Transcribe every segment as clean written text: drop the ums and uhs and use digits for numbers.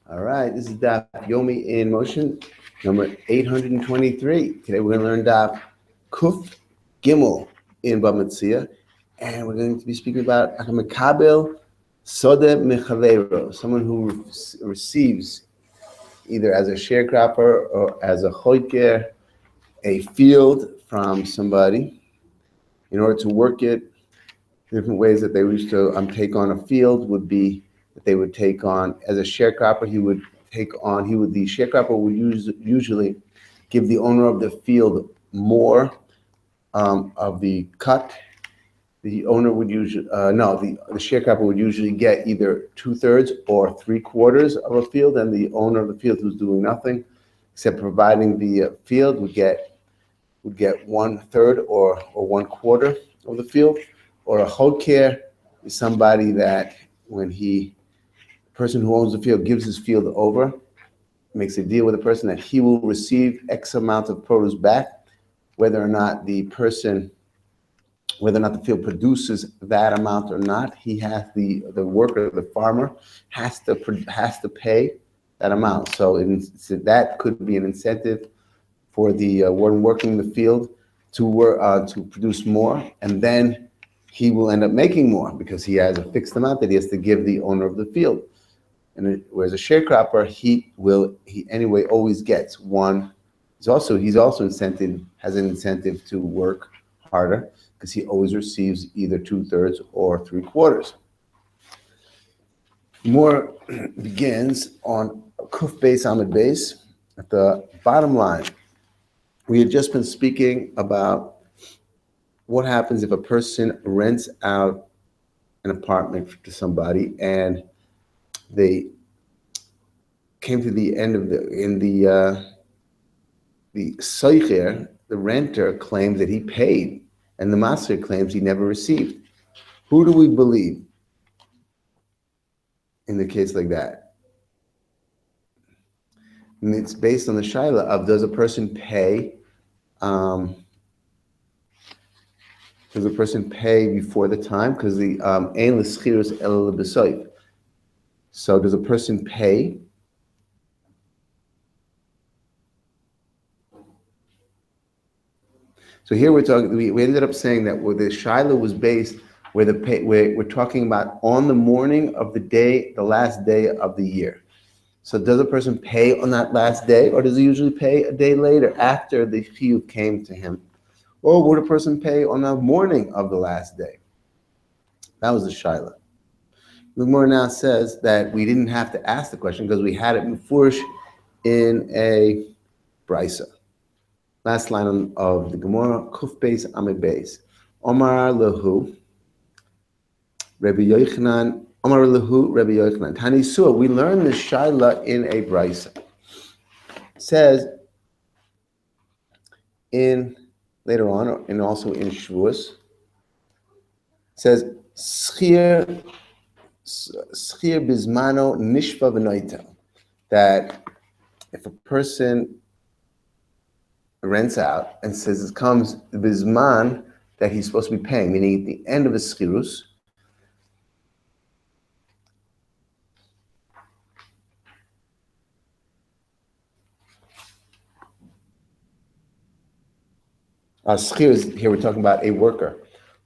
All right, this is Daf Yomi in Motion, number 823. Today we're going to learn Daf Kuf Gimel in Metzia, and we're going to be speaking about a Mekabel Sode Mechavero, someone who receives either as a sharecropper or as a choker a field from somebody in order to work it. Different ways that they wish to take on a field would be that they would take on as a sharecropper. The sharecropper would usually give the owner of the field more of the cut. The owner would usually the sharecropper would usually get either 2/3 or 3/4 of a field, and the owner of the field who's doing nothing except providing the field would get 1/3 or 1/4 of the field. Or a choker is somebody that when the person who owns the field gives his field over, makes a deal with the person that he will receive X amount of produce back, whether or not the field produces that amount or not. He has the worker, the farmer, has to pay that amount. So that could be an incentive for the one working the field to produce more, and then he will end up making more because he has a fixed amount that he has to give the owner of the field. Whereas a sharecropper, he anyway always gets one. He's also has an incentive to work harder because he always receives either 2/3 or 3/4. More begins on Kuf Beis Amid Beis. At the bottom line, we had just been speaking about what happens if a person rents out an apartment to somebody and they came to the end of the soicher, the renter claims that he paid, and the master claims he never received. Who do we believe in the case like that? And it's based on the shaila of does a person pay before the time? Because the ein l'schirus el b'soif. So does a person pay? So here we ended up saying that where the shaila was based, where we're talking about on the morning of the last day of the year. So does a person pay on that last day, or does he usually pay a day later after the chiyuv came to him? Or would a person pay on the morning of the last day? That was the shaila. The Gemara now says that we didn't have to ask the question because we had it mufurish in a brisa. Last line of the Gemara, Kuf Beis Amid Beis. Omar Lehu, Rabbi Yochanan, Tanisua, we learned the shaila in a brisa. It says later on, and also in Shavuos, it says, Schir bismano nishva v'noita, that if a person rents out and says it comes the bisman that he's supposed to be paying, meaning at the end of his schirus, here we're talking about a worker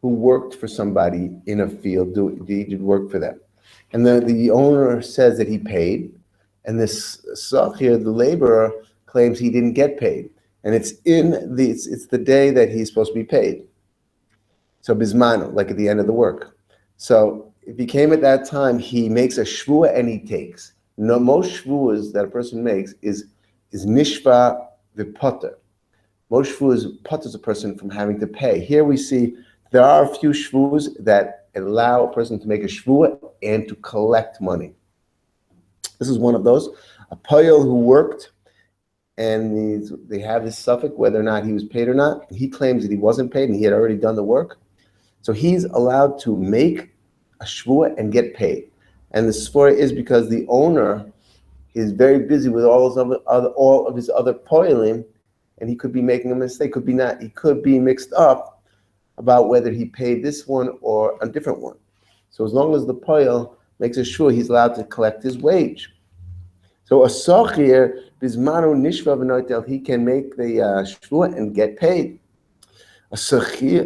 who worked for somebody in a field, did work for them. And the owner says that he paid, and this sachir, the laborer, claims he didn't get paid. And it's the day that he's supposed to be paid. So bismano, like at the end of the work. So if he came at that time, he makes a shvua and he takes. No, most shvuas that a person makes is nishva v'poter. Most shvuas putters a person from having to pay. Here we see there are a few shvuas that allow a person to make a shvua and to collect money. This is one of those. A poyel who worked, and they have this suffix whether or not he was paid or not. He claims that he wasn't paid and he had already done the work. So he's allowed to make a shvua and get paid. And the svara is because the owner is very busy with all of his other poilim, and he could be making a mistake, could be not. He could be mixed up about whether he paid this one or a different one. So as long as the poil makes a shvua, he's allowed to collect his wage. So a sochir bismanu nishva v'noitel, he can make the shvua and get paid. A sochir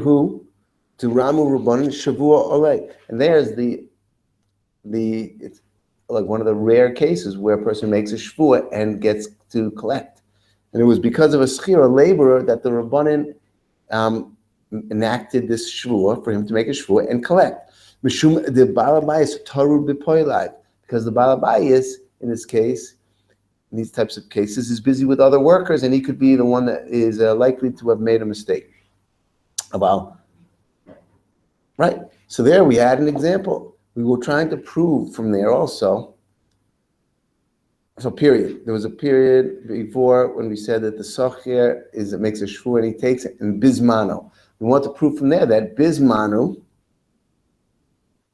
who to ramu rabbanin shavua olay, and there's it's like one of the rare cases where a person makes a shvua and gets to collect. And it was because of a schir, a laborer, that the rabbanin enacted this shvua for him to make a shvua and collect. Mishum the balabayis taru b'poilai, because the balabayis in this case, in these types of cases, is busy with other workers, and he could be the one that is likely to have made a mistake. About right. So there we had an example. We were trying to prove from there also. So period. There was a period before when we said that the sochir makes a shvua and he takes it, and bismano. We want to prove from there that bismanu,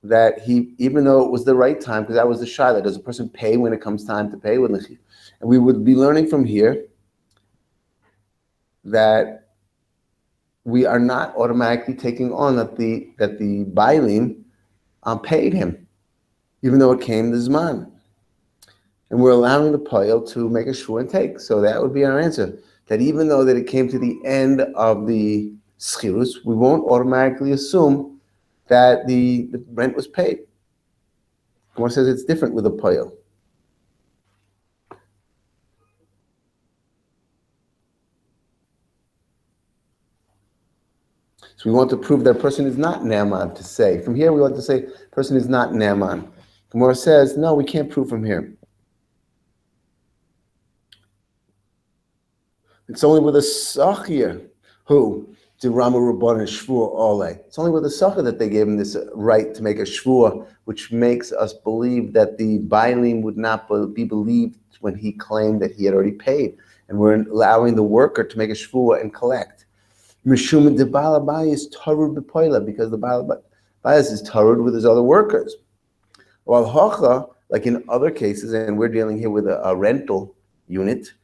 that he, even though it was the right time, because that was the shaila, does a person pay when it comes time to pay with lichi? And we would be learning from here that we are not automatically taking on that the bailim paid him, even though it came the zman. And we're allowing the poil to make a shvua and take. So that would be our answer. That even though that it came to the end of the schirus, we won't automatically assume that the rent was paid. Gemara says it's different with a poil. So we want to prove that a person is not ne'aman to say. From here we want to say person is not ne'aman. Gemara says, no, we can't prove from here. It's only with a sachir who to Ramu Rabbanan shvua ole. It's only with a sachir that they gave him this right to make a shvua, which makes us believe that the bailim would not be believed when he claimed that he had already paid. And we're allowing the worker to make a shvua and collect. Mishum de balabai is tarud b'poila, because the balabai is tarud with his other workers. While hacha, like in other cases, and we're dealing here with a rental unit,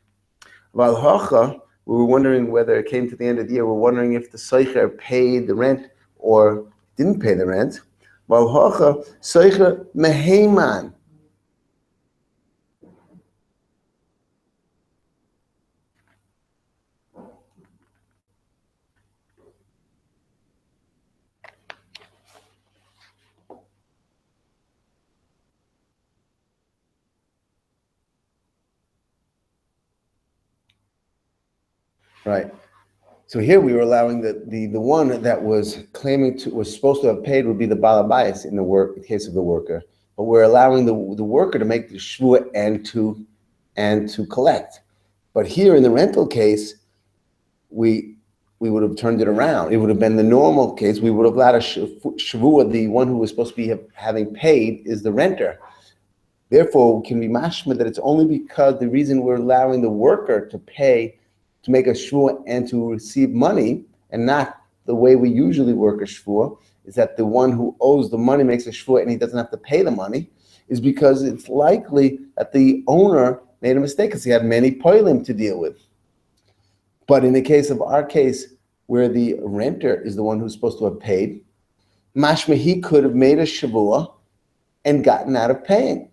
while hacha, we were wondering whether it came to the end of the year, we're wondering if the soicher paid the rent or didn't pay the rent. While hacha, soicher meheiman. Right. So here we were allowing the one that was supposed to have paid would be the balabayas in the case of the worker, but we're allowing the worker to make the shvua and to collect. But here in the rental case, we would have turned it around. It would have been the normal case. We would have allowed a shvua. The one who was supposed to be having paid is the renter. Therefore, we can be mashma that it's only because the reason we're allowing the worker to pay, to make a shvua and to receive money, and not the way we usually work a shvua, is that the one who owes the money makes a shvua and he doesn't have to pay the money, is because it's likely that the owner made a mistake because he had many poilim to deal with. But in the case of our case, where the renter is the one who's supposed to have paid, mashma, he could have made a shvua and gotten out of paying.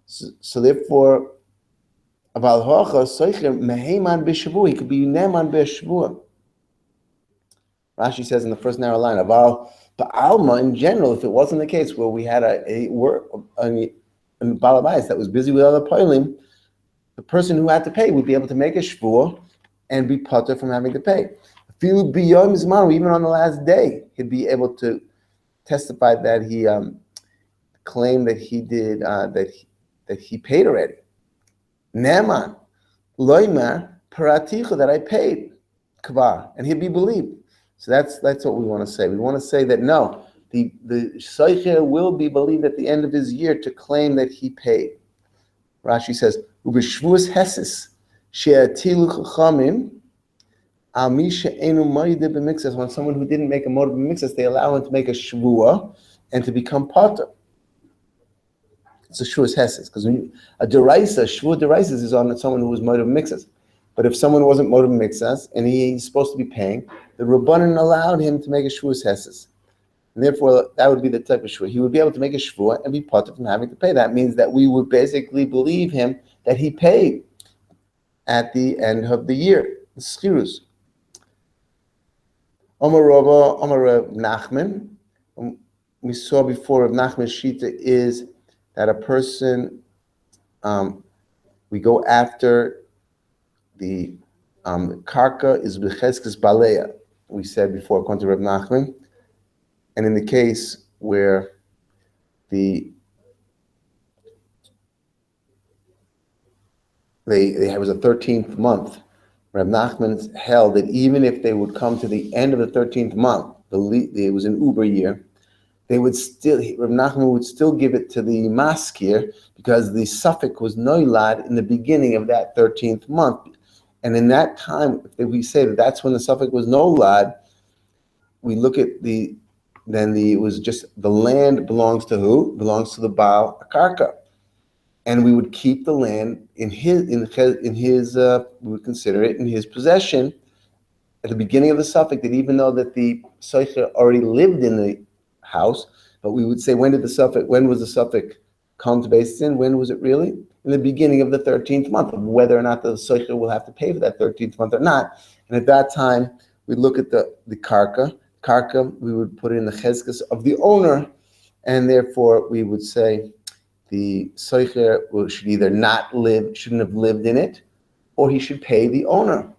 So therefore, he could be neman b'shavua. Rashi says in the first narrow line, Aval ba'alma, in general, if it wasn't the case where we had a balabayas that was busy with other poilim, the person who had to pay would be able to make a shvua and be pater from having to pay. Even on the last day, he'd be able to testify that he claimed that he did that he paid already. Neman, loymar paraticha, that I paid kvar, and he'd be believed. So that's what we want to say. We want to say that no, the soicher will be believed at the end of his year to claim that he paid. Rashi says, "Ubeshvus hesis she'atilu chachamim al mi she'enu moide b'mixas." When someone who didn't make a moed b'mixas, they allow him to make a shvua and to become pater. It's a shvuas heses, because a deraisa, shvua deraisas is on someone who was moed b'mixas. But if someone wasn't moed b'mixas and he's supposed to be paying, the rabbanan allowed him to make a shvuas heses. And therefore, that would be the type of shvua. He would be able to make a shvua and be part from having to pay. That means that we would basically believe him that he paid at the end of the year. The schirus. Omar Rava, Omar Rav Nachman. We saw before Rav Nachman's shita is that a person, we go after the karka is b'cheskes baleya. We said before, according to Rav Nachman. And in the case where they was a 13th month, Rav Nachman held that even if they would come to the end of the 13th month, it was an Uber year, they would still, Rav Nachman would still give it to the maskir because the suffix was noilad in the beginning of that 13th month. And in that time, if we say that that's when the suffix was noilad, we look at it was just the land belongs to who? Belongs to the Baal Akarka. And we would keep the land in his we would consider it in his possession at the beginning of the suffix, that even though that the Soicher already lived in the house, but we would say, when was the suffix come to Beis Din? When was it really? In the beginning of the 13th month, of whether or not the Soicher will have to pay for that 13th month or not. And at that time, we look at the karka. Karka, we would put it in the chezkas of the owner, and therefore we would say the soicher should either shouldn't have lived in it, or he should pay the owner.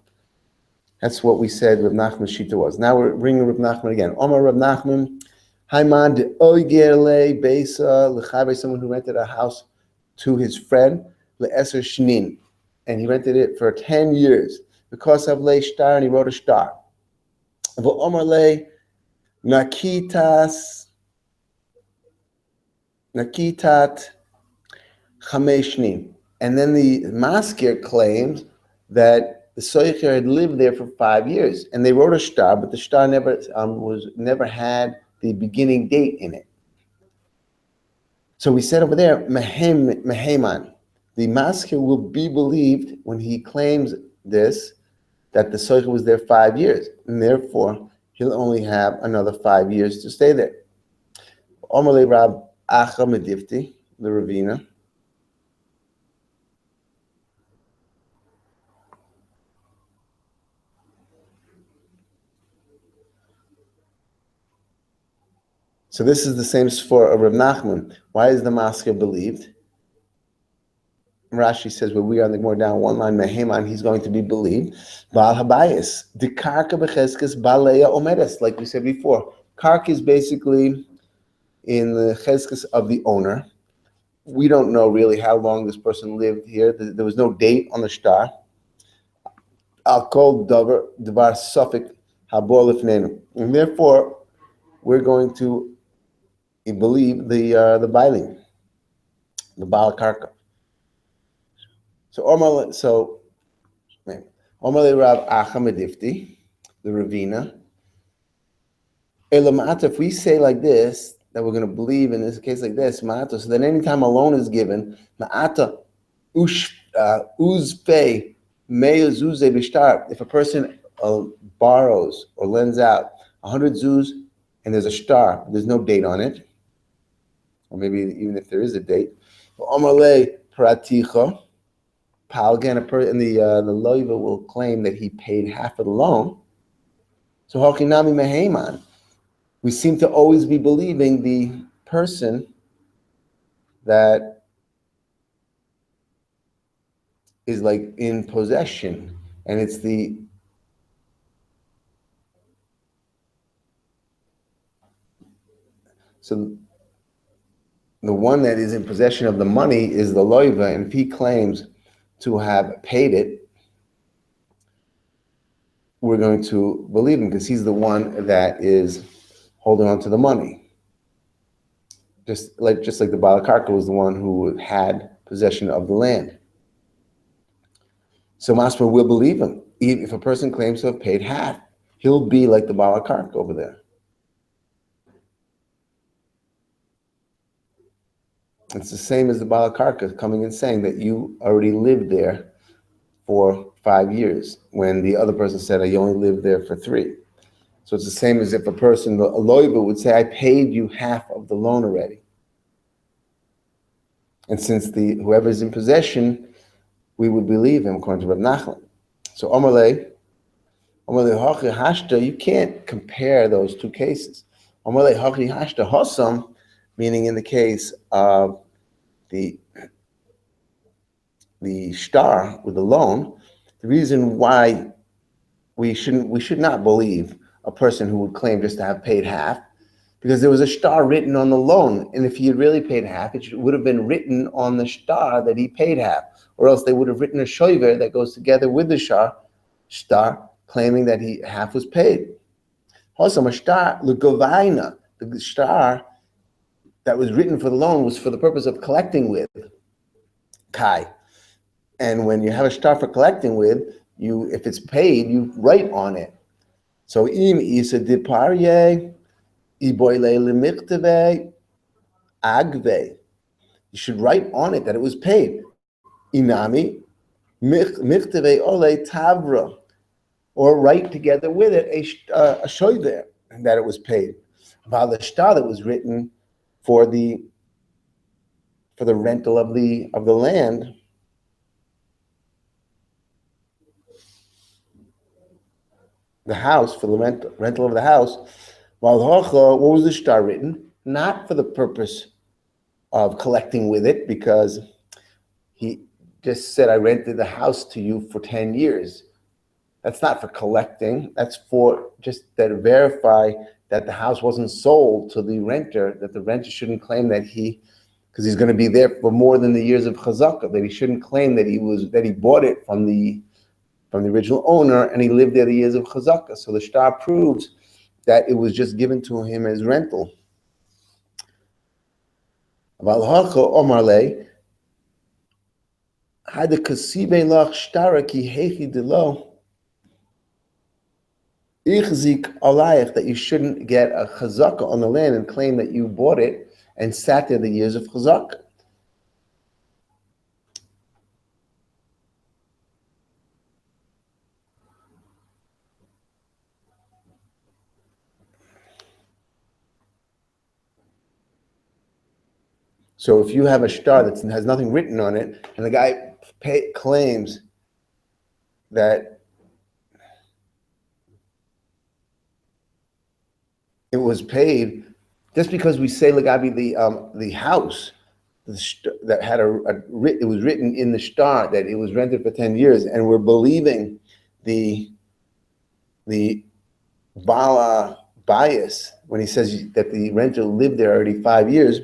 That's what we said Rav Nachman's shita was. Now we're bringing Rav Nachman again. Omar Rav Nachman, Haiman de Oigerle Beisa Lechabe, someone who rented a house to his friend, Le'eser Shnin, and he rented it for 10 years. Because of Le Shtar, and he wrote a shtar. Omar Le Nakitat Chameshnim. And then the maskir claims that the soicher had lived there for 5 years, and they wrote a shtar, but the shtar never had the beginning date in it. So we said over there, Meheman, the maskir will be believed when he claims this, that the soicher was there 5 years, and therefore he'll only have another 5 years to stay there. Omerle Rab Acha Medifti, the Ravina. So this is the same for Rav Nachman. Why is the maskir believed? Rashi says, well, we are on the more down one line, Meheman, he's going to be believed. Baal Habayis, the karka becheskes baleya omedes, like we said before. Karka is basically in the cheskes of the owner. We don't know really how long this person lived here. There was no date on the shtar. Al kol davar sufik habor lifnenu, and therefore we're going to believe the bailing, the Baal Karka. So Omar Rav Acha Medifti, the Ravina. Elamata, if we say like this, that we're going to believe in this case like this, Ma'ata, so then anytime a loan is given, Ma'ata uzpe me'uzuze b'shtar, if a person borrows or lends out 100 zuz and there's a shtar, there's no date on it, or maybe even if there is a date, Omarle Praticha, Palgan, and the loiva will claim that he paid half of the loan. So Hochinami Meheman, we seem to always be believing the person that is like in possession, and it's the one that is in possession of the money is the loiva, and if he claims to have paid it, we're going to believe him because he's the one that is holding on to the money. Just like the Baal Karka was the one who had possession of the land. So Masper will believe him. If a person claims to have paid half, he'll be like the Baal Karka over there. It's the same as the Baal Karka coming and saying that you already lived there for 5 years, when the other person said, I only lived there for 3. So it's the same as if a person, a loiva, would say, I paid you half of the loan already. And since whoever's in possession, we would believe him, according to Rav Nachman. So Omerle Hachi Hashta, you can't compare those two cases. Omerle Hachi Hashta Hosam, meaning in the case of the star with the loan, the reason why we should not believe a person who would claim just to have paid half, because there was a star written on the loan, and if he had really paid half, it would have been written on the star that he paid half, or else they would have written a shoiver that goes together with the star claiming that half was paid. Also, a star l'govaina, the star that was written for the loan was for the purpose of collecting with kai, and when you have a star for collecting with, if it's paid, you write on it. So im isa diparye iboyle lemikteve agve. You should write on it that it was paid. Inami mikteve ole tavra, or write together with it a shoiver that it was paid. About the star that was written for the rental of the land. The house, for the rental of the house. While what was the star written? Not for the purpose of collecting with it, because he just said, I rented the house to you for 10 years. That's not for collecting. That's for just to verify that the house wasn't sold to the renter, that the renter shouldn't claim that because he's going to be there for more than the years of chazakah, that he shouldn't claim that he bought it from the original owner and he lived there the years of chazakah. So the star proves that it was just given to him as rental. Omarle, had the kasibe lach shtara ki hechi delo ichzik alayich, that you shouldn't get a chazakah on the land and claim that you bought it and sat there the years of chazakah. So if you have a star that has nothing written on it, and the guy claims that it was paid, just because we say Lagabi the house that had it was written in the star that it was rented for 10 years, and we're believing the Bala bias when he says that the renter lived there already 5 years,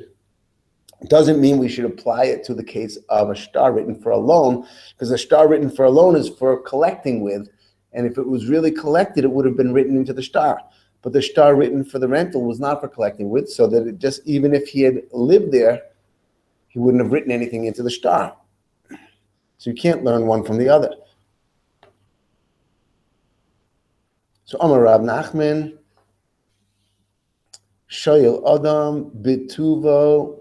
doesn't mean we should apply it to the case of a star written for a loan, because a star written for a loan is for collecting with, and if it was really collected, it would have been written into the star. But the star written for the rental was not for collecting with, so that it just, even if he had lived there, he wouldn't have written anything into the star. So you can't learn one from the other. So Amar Rav Nachman, Shoyel Adam Bituvo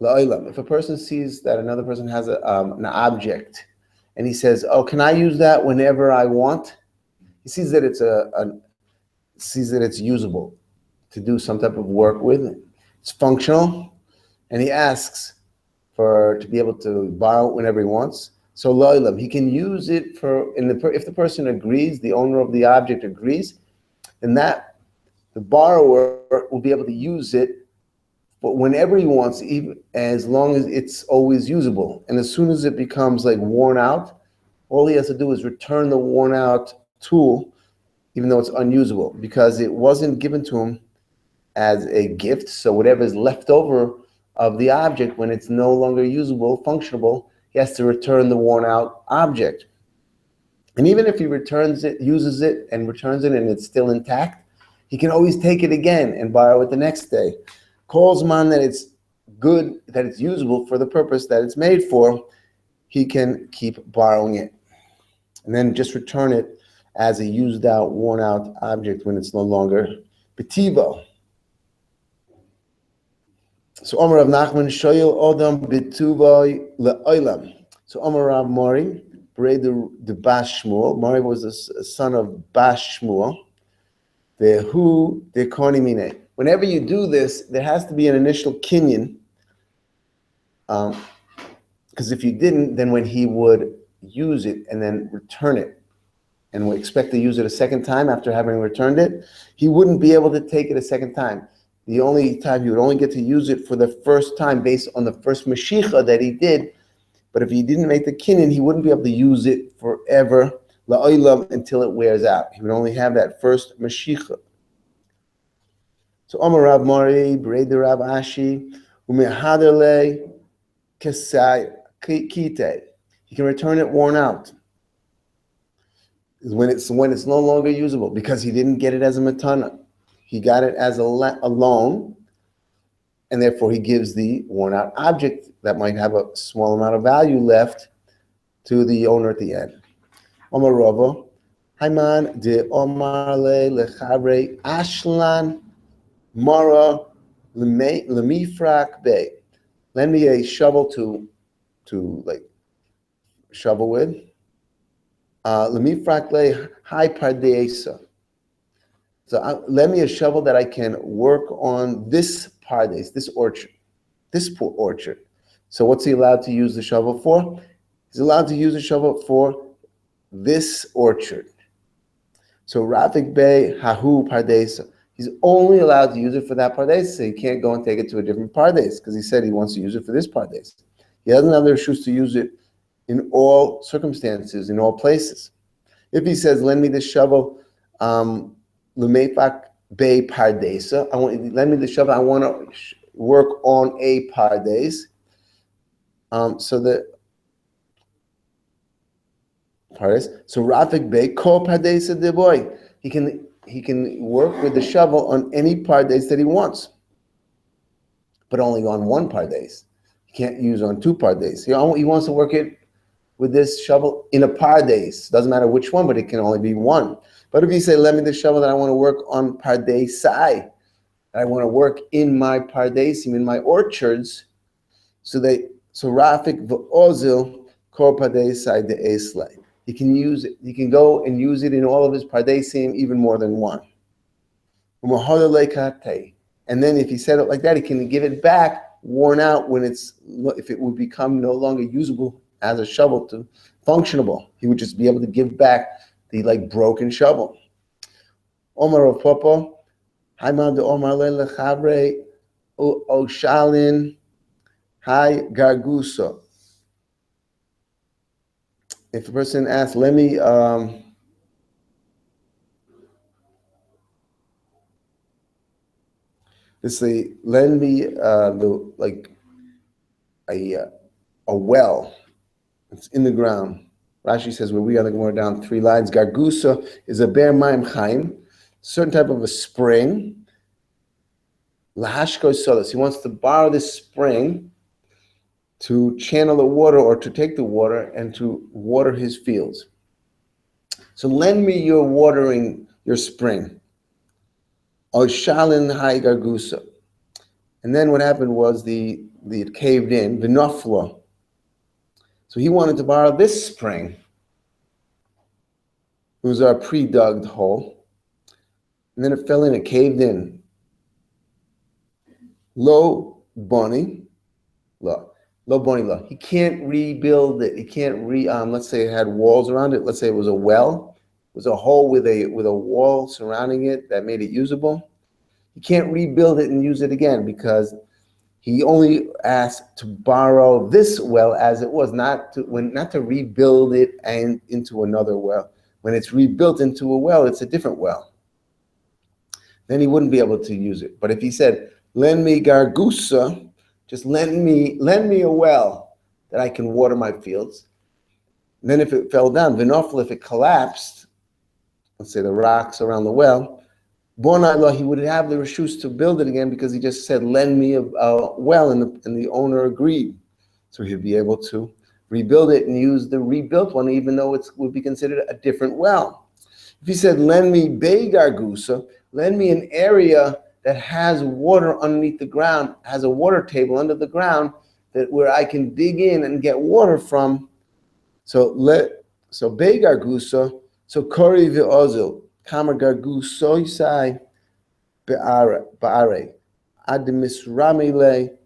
La'olam. If a person sees that another person has an object, and he says, "Oh, can I use that whenever I want?" He sees that it's usable to do some type of work with. It's functional, and he asks to be able to borrow it whenever he wants. So La'olam, he can use it if the person agrees, the owner of the object agrees, then that the borrower will be able to use it. But whenever he wants, even as long as it's always usable. And as soon as it becomes like worn out, all he has to do is return the worn out tool, even though it's unusable, because it wasn't given to him as a gift. So whatever is left over of the object, when it's no longer usable, functionable, he has to return the worn out object. And even if he uses it and returns it and it's still intact, he can always take it again and borrow it the next day. Calls man that it's good, that it's usable for the purpose that it's made for, he can keep borrowing it. And then just return it as a used out, worn out object when it's no longer betivo. So Omer Rav Nachman, Shoyel Odam Bituvo Le'olam. So Omer Rav Mori, Bray the Bash Shmuel. Mori was the son of Bash Shmuel. Whenever you do this, there has to be an initial kinyan, because if you didn't, then when he would use it and then return it, and we expect to use it a second time after having returned it, he wouldn't be able to take it a second time. The only time he would only get to use it for the first time based on the first Mashiach that he did. But if he didn't make the kinyan, he wouldn't be able to use it forever, la'olam, until it wears out. He would only have that first Mashiach. So Omar Rav Mari, Breda Rav Ashi, Umehaderle, Kesai, Kite. He can return it worn out. When it's no longer usable, because he didn't get it as a matana. He got it as a loan, and therefore he gives the worn out object that might have a small amount of value left to the owner at the end. Omar Rava, Hayman de Omar le lechabre ashlan mara lemifrak bay. Lend me a shovel to like shovel with. Lemifrak le high pardeisa. So lend me a shovel that I can work on this pardes, this orchard. So what's he allowed to use the shovel for? He's allowed to use the shovel for this orchard. So Rafik Bey Hahu Pardesa. He's only allowed to use it for that pardes. So he can't go and take it to a different pardes because he said he wants to use it for this pardes. He doesn't have the reshus to use it in all circumstances, in all places. If he says, lend me the shovel, Lumefak Bey Pardesa, lend me the shovel, I want to work on a pardes. So Rafik Bey Kol Pardesa de boy. He can work with the shovel on any pardes that he wants, but only on one pardes. He can't use on two pardes. He wants to work it with this shovel in a pardes. Doesn't matter which one, but it can only be one. But if you say, let me the shovel that I want to work on pardesai, I want to work in my pardesim, in my orchards, so Rafik v'ozil kol pardesai de eslay. He can use it. He can go and use it in all of his pardesim, even more than one. And then if he said it like that, he can give it back worn out if it would become no longer usable as a shovel to functionable. He would just be able to give back the broken shovel. Omar of Popo, Haimad Omar Lechabre Oshalin Hai Garguso. If a person asks, let me lend me a well. It's in the ground. Rashi says where we are going down 3 lines. Gargusa is a ber maim chaim, certain type of a spring. Lahashko solis. He wants to borrow this spring to channel the water or to take the water and to water his fields. So lend me your spring. Oshalin hai gargusa. And then what happened was it caved in, vinofla. So he wanted to borrow this spring. It was our pre-dug hole. And then it fell in, it caved in. Lo boni, lo boni lo. He can't rebuild it. He can't let's say it had walls around it. Let's say it was a well. It was a hole with a wall surrounding it that made it usable. He can't rebuild it and use it again because he only asked to borrow this well as it was, not to rebuild it and into another well. When it's rebuilt into a well, it's a different well. Then he wouldn't be able to use it. But if he said, lend me gargusa, just lend me a well that I can water my fields. And then if it fell down, vinofel, if it collapsed, let's say the rocks around the well, he would have the reshus to build it again because he just said, lend me a well, and the owner agreed. So he'd be able to rebuild it and use the rebuilt one, even though it would be considered a different well. If he said, lend me Gargusa, lend me an area that has water underneath the ground, has a water table under the ground where I can dig in and get water from. So Gargusa, so Kori v'ozil. Kamar gargu soisai ba'are ad misramile,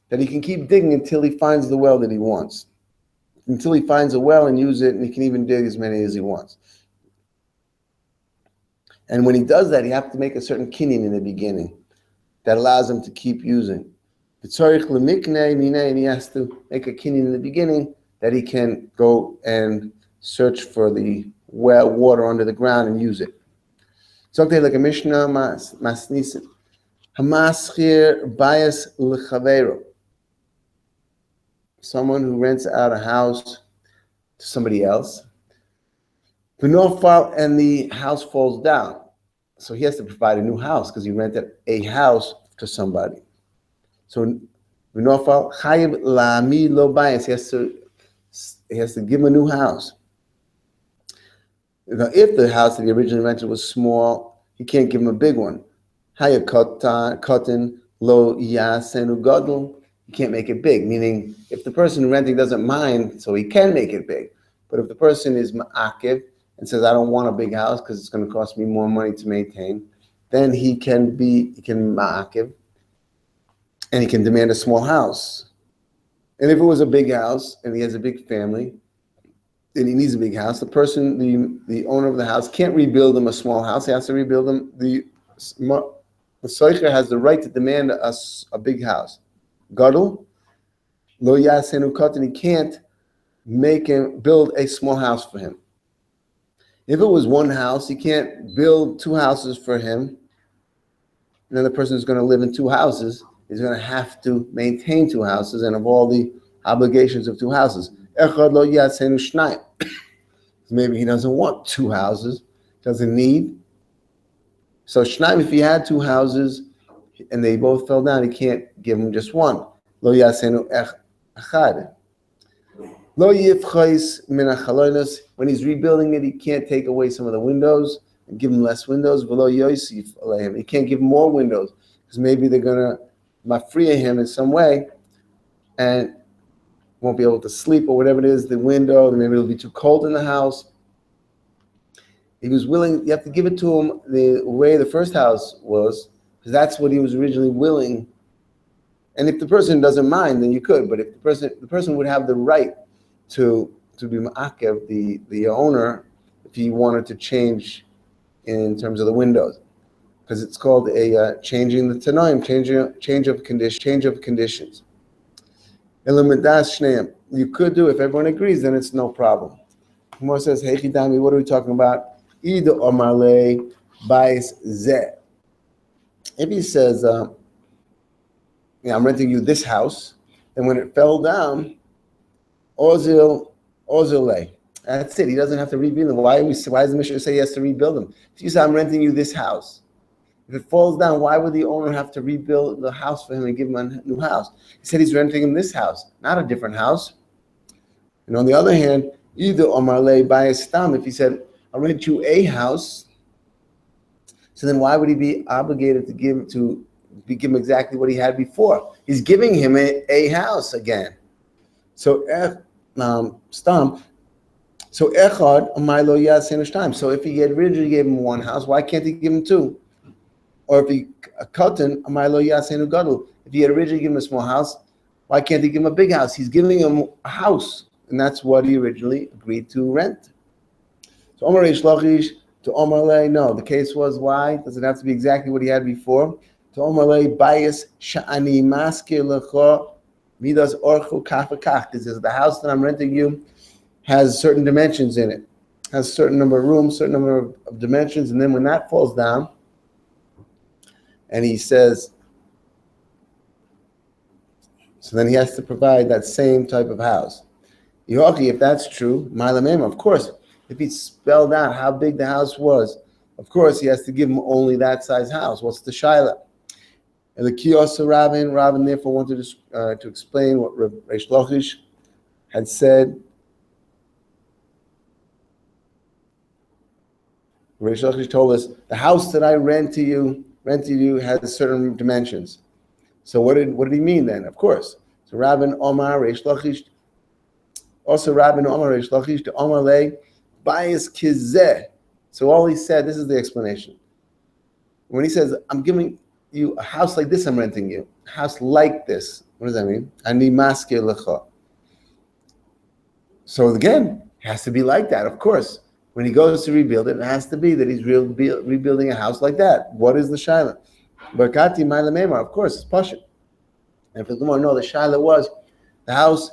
that he can keep digging until he finds the well that he wants. Until he finds a well and use it, and he can even dig as many as he wants. And when he does that, he has to make a certain kinyan in the beginning that allows him to keep using. And he has to make a kinyan in the beginning that he can go and search for the well water under the ground and use it. So like a Mishnah masnisit. Hamaschir bias l'chavero. Someone who rents out a house to somebody else. And the house falls down. So he has to provide a new house because he rented a house to somebody. So chayib la'ami lo bias. He has to give him a new house. Now, if the house that he originally rented was small, he can't give him a big one. Haya kotin lo yasenu gadol. You can't make it big, meaning if the person renting doesn't mind, so he can make it big. But if the person is ma'akiv and says, I don't want a big house because it's going to cost me more money to maintain, then he can ma'akiv and he can demand a small house. And if it was a big house and he has a big family and he needs a big house, the owner of the house can't rebuild him a small house. He has to rebuild him. The soicher has the right to demand a big house. Gadol, lo yasenu katan, he can't make him build a small house for him. If it was one house, he can't build two houses for him. And then the person who's going to live in two houses is going to have to maintain two houses and have all the obligations of two houses. Echad lo yasenu shnayim. Maybe he doesn't want two houses, doesn't need. So shnayim, if he had two houses, and they both fell down, he can't give him just one. Lo yasenu echad. Lo yifchais min hachalonos. When he's rebuilding it, he can't take away some of the windows and give him less windows. V'lo yosif aleim. He can't give him more windows because maybe they're gonna mafriya him in some way and won't be able to sleep or whatever it is. The window, maybe it'll be too cold in the house. He was willing. You have to give it to him the way the first house was, because that's what he was originally willing. And if the person doesn't mind, then you could. But if the person would have the right to be ma'akev, the owner, if he wanted to change in terms of the windows, because it's called a changing the tanoim, change of conditions. You could do, if everyone agrees, then it's no problem. Gemara says, "Hey Chidami, what are we talking about? Ida omarle bais zeh." If he says, I'm renting you this house, and when it fell down, ozile. That's it. He doesn't have to rebuild them. Why does the Mishnah say he has to rebuild them? If you say, I'm renting you this house, if it falls down, why would the owner have to rebuild the house for him and give him a new house? He said he's renting him this house, not a different house. And on the other hand, either omarle bayastam, if he said, I'll rent you a house, so then why would he be obligated to give him exactly what he had before? He's giving him a house again. So stam. So echad amaylo yasin shtaim. So if he had originally gave him one house, why can't he give him two? Or if he katan amaylo yasin gadol. If he had originally given him a small house, why can't he give him a big house? He's giving him a house, and that's what he originally agreed to rent. So Omar Reish Lachish to Omar Le, no. The case was why? Does it have to be exactly what he had before? To Omar Le, bias sha'ani maskir lecho midas orchu kach v'kach. This is the house that I'm renting you has certain dimensions in it, has a certain number of rooms, certain number of dimensions, and then when that falls down, and he says, so then he has to provide that same type of house. If that's true, of course, if he spelled out how big the house was, of course he has to give him only that size house. What's the shaila? And the kiosa Rabin therefore wanted to explain what Reish Lachish had said. Reish Lachish told us the house that I rent to you has certain dimensions. So what did he mean then? Of course. So Rabin Omar Reish Lachish, also Rabin Omar Reish Lachish to Omar Le bias kizeh. So all he said, this is the explanation. When he says, I'm giving you a house like this, I'm renting you. A house like this. What does that mean? Ani maskir lecha. So again, it has to be like that, of course. When he goes to rebuild it, it has to be that he's rebuilding a house like that. What is the shaila? Barkati ma'ila meimar, of course, it's pashut. And for the more, no, the shaila was the house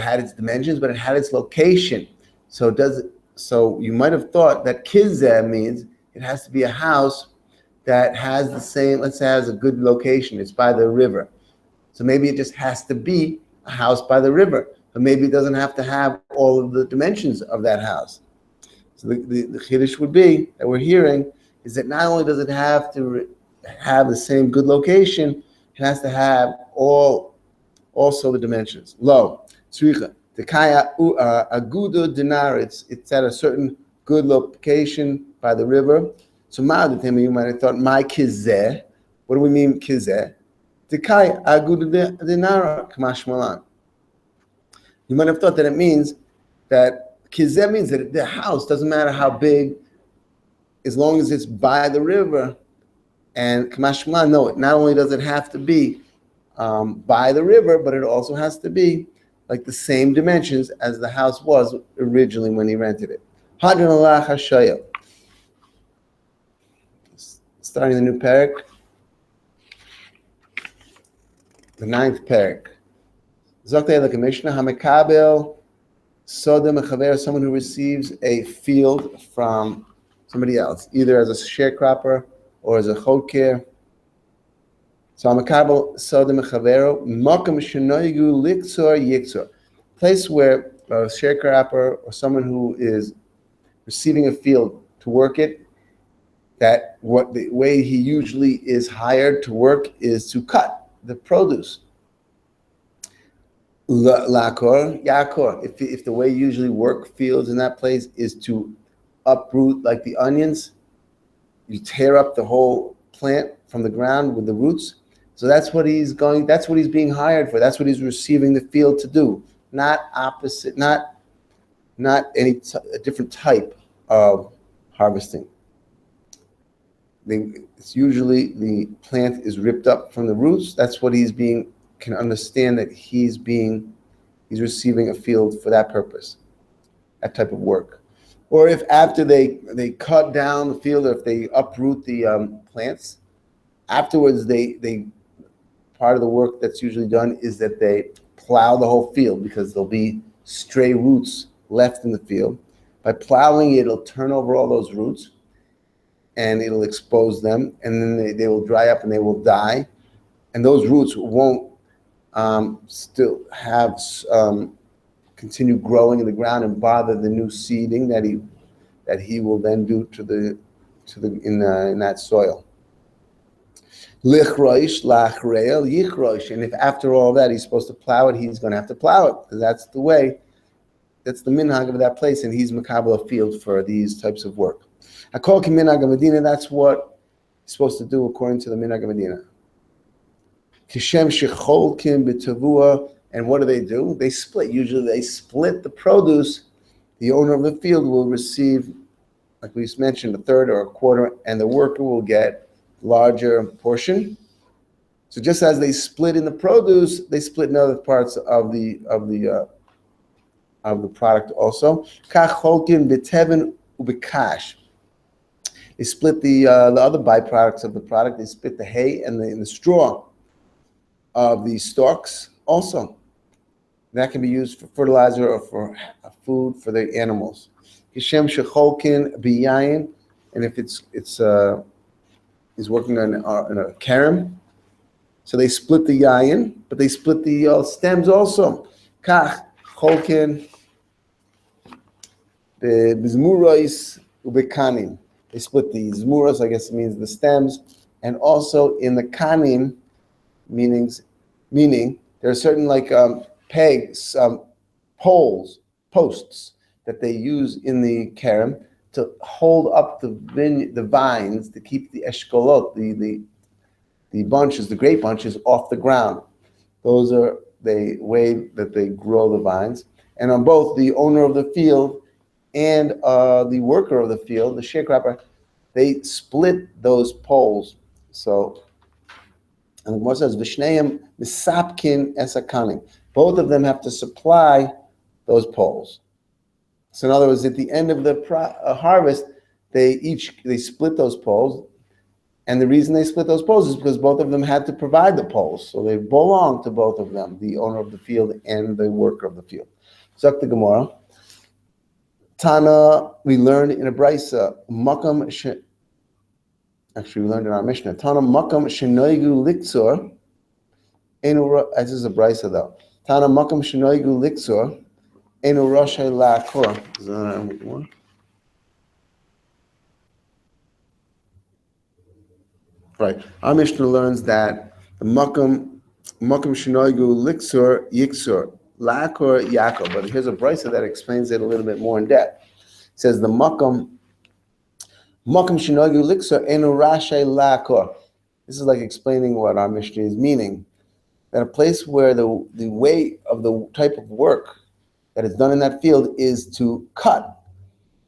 had its dimensions, but it had its location. So you might have thought that kizeh means it has to be a house that has the same, let's say, has a good location. It's by the river. So maybe it just has to be a house by the river. But maybe it doesn't have to have all of the dimensions of that house. So the chiddush would be that we're hearing is that not only does it have to have the same good location, it has to have also the dimensions. Lo, tzricha, the kaya agudo dinar, it's at a certain good location by the river. So ma'adatim, you might have thought, my kizeh. What do we mean kizeh? The kaya agudo dinar kamash malan. You might have thought that it means that kizeh means that the house doesn't matter how big, as long as it's by the river. And kamash malan, no, not only does it have to be by the river, but it also has to be like the same dimensions as the house was originally when he rented it. Hadran Allah Hashaya. Starting the new parak, the 9th parak. Zoktei like a Mishnah, Hamekabel Sodem Mechaver, someone who receives a field from somebody else, either as a sharecropper or as a chodker. So Hamekabel Sodem Mechavero, Makam Shenoigu Liktzor Yiktzor, place where a sharecropper or someone who is receiving a field to work it, that what the way he usually is hired to work is to cut the produce. Lakor, yakor. If the way you usually work fields in that place is to uproot like the onions, you tear up the whole plant from the ground with the roots. So that's what he's being hired for. That's what he's receiving the field to do. Not opposite, not a different type of harvesting. It's usually the plant is ripped up from the roots. That's what can understand that he's receiving a field for that purpose, that type of work. Or if after they cut down the field, or if they uproot the plants, afterwards they part of the work that's usually done is that they plow the whole field, because there'll be stray roots left in the field. By plowing it, it'll turn over all those roots, and it'll expose them, and then they will dry up and they will die, and those roots won't still have continue growing in the ground and bother the new seeding that he will then do in that soil. Lichroish, lachreil, yichroish, and if after all that he's supposed to plow it, he's going to have to plow it, because that's the minhag of that place, and he's makabel a field for these types of work. Hakol ki minhag Medina, that's what he's supposed to do according to the minhag Medina. Kishem shecholkim b'tavua, and what do? They split. Usually they split the produce. The owner of the field will receive, like we mentioned, a third or a quarter, and the worker will get larger portion. So just as they split in the produce, they split in other parts of the product also. Kach cholkim b'tevin ubikash. They split the other byproducts of the product. They split the hay and the straw of the stalks also. That can be used for fertilizer or for food for the animals. Kishem shecholkin biyayin, and if he's working on a karam, so they split the yayin, but they split the stems also. Kach cholkin bizmuros ubekanim. They split the zmuros, I guess it means the stems, and also in the kanim, meaning there are certain pegs, posts that they use in the karam to hold up the vines, to keep the eshkolot, the bunches, the grape bunches, off the ground. Those are the way that they grow the vines. And on both, the owner of the field and the worker of the field, the sharecropper, they split those poles. So, and the Gemara says, "V'shneim misapkin esakanim." Both of them have to supply those poles. So, in other words, at the end of the harvest, they split those poles, and the reason they split those poles is because both of them had to provide the poles. So they belong to both of them, the owner of the field and the worker of the field. Zok the Gemara. Tana, we learned in a brisa, actually we learned in our Mishnah, Tana makam shenoigu liksor, this is a brisa though. Tana makam shenoigu liksor, enu roshay la'akor. Is that one? Right. Our Mishnah learns that the makam shenoigu liksor yiksor, la'akor yakor. But here's a brisa that explains it a little bit more in depth. It says the makam shinogu liksor enu rashay lakor. This is like explaining what our Mishnah is meaning. That a place where the way of the type of work that is done in that field is to cut